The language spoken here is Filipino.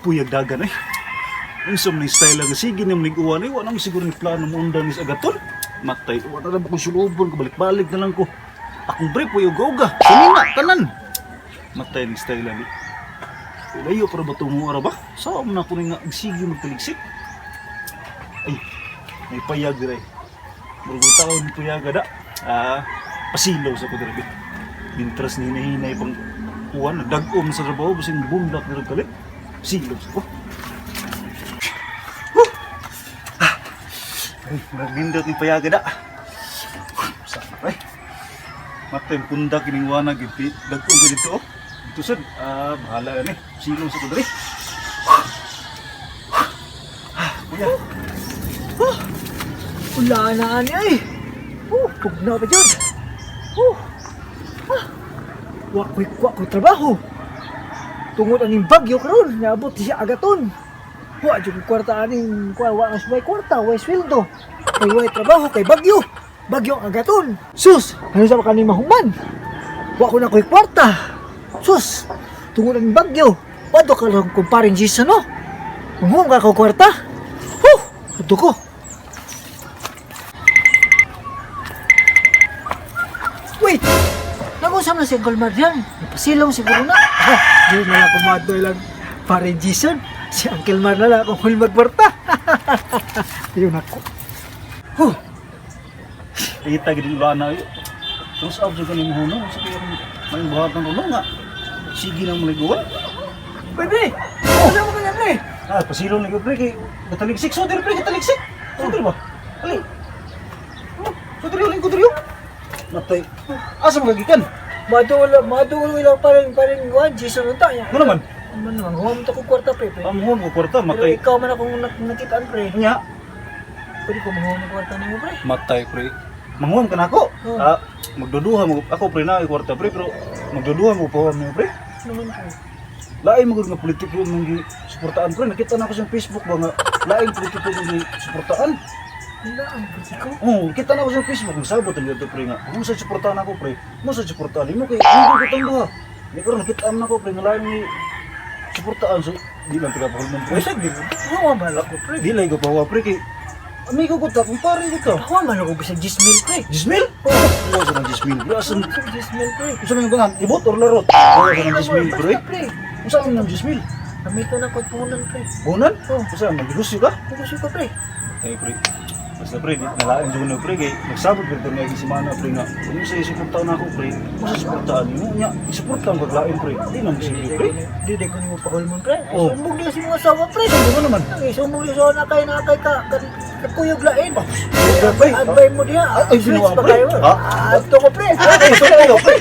Puyag dagan eh. Ang som ni style nga sige ni maniguan eh. Wala mo siguro ni plano mo undang ni agaton. Matay. Wala na ba kong sulubon. Kabalik-balik na lang ko. Akong bre puyag uga. Sinina, kanan. Matay ni style ni. Layo para ba tungo ara ba? Saan mo na ko nga sige magtaligsik? Ay, may payag dire. Murag taon ni puyag da. Pasilaw sa ko dire. Mintras ni hinahinay pang kuwan, nagdagom sa trabaho, basing bundak na rin kalit. Silos ko. Ay, nagindot ni payaga da. Sana pa eh. Matay, pundak kiningwanag, dagom ko dito oh. Ito sad, bahala yan eh. Silos ako dali. Kuya. Wala na niya eh. Pugna pa dyan. Wak ko trabaho. Tungod aning bagyo karon, naabot siya agaton. Wa jud kwarta aning wa may kwarta, wa sweldo. Kay wa trabaho kay bagyo. Bagyo ang agaton. Sus, ano sa kaning mahuman? Wa ko na koy kwarta. Sus, tungod aning bagyo. Wa do ka lang kumparing Jason no. Mahum ka ko kwarta. Ato ko. Wait! Nag-usap na si Uncle Marian. Napasilong siguro na. Di na lang kumadoy lang pare Jason. Si Uncle Mar na lang kung huli magbarta. Yun ako. Kita gini lana yun. Terus ako sa kaning hunong. Sa kaya may buhat ng hunong nga. Sige nang maliguan. Pwede! Ano mo kanya pre? Pasilong na ko pre. Kataligsik. Sodir pre, kataligsik. Sodir ba? Ali. Sodir yun, sodir yun. Matay. Asa mo gagikan? Madulo lang parang Juan, Jason unta niya. Ano naman? Ano naman, huwag mo ko kwarta pre. Amuhon ko kwarta, Pero matay. ikaw man akong nakitaan pre. Nya, Pwede ko mahuwag ng kwarta niyo pre. matay pre. Manguam ka na ako. Oo. Magduduha mo. Ako pre na kwarta pre, pero magduduha mo pa mo pre. Naman pre. Lain mo nga politiko nang suportaan pre. Nakita na ako sa Facebook ba nga lain politiko nang suportaan. Wala ang politiko. Kita na ako sa Facebook. Nagsabot ang dito pre nga. Kung sa suportaan ako pre, mo sa suportaan mo kay hindi ko tanda. Di ko nakita na ako pre nga lain ni suportaan so di lang taga pahulman pre. Basta di mo. Huwag man ako pre. Di lay ko pa pre kay amigo ko ta, kumpare ko ta. Huwag man ako bisa 10,000 pre. Gismil? Oo, sa mga Gismil bro. Asan? 10,000 pre. Gusto mo yung gangan? Ibot or larot? Oo, sa mga Gismil bro. Basta pre. Saan yung Gismil? Kamito na ko punan pre. Bunan? Oo. Saan? Mag-negosyo ka? Gusto ko pre. Ay pre. Basta pre, nalaan dyan na pre. Kay nagsabot pre ito na isimana pre nga. Kung sa isuportahan ako pre, masa suportahan mo niya. Isuportahan ko lain pre. Di naman sige pre. Di ko nimo pahulman pre. Oo. Sumbog niya si mga sawa pre. Ano mo naman? Ang sumbog niya sa nakay ka. Katuyog lain. Pre. Advay mo diha. Ay, ginawa, pre. Ha? Ato ko pre. Ay, ito na kayo pre.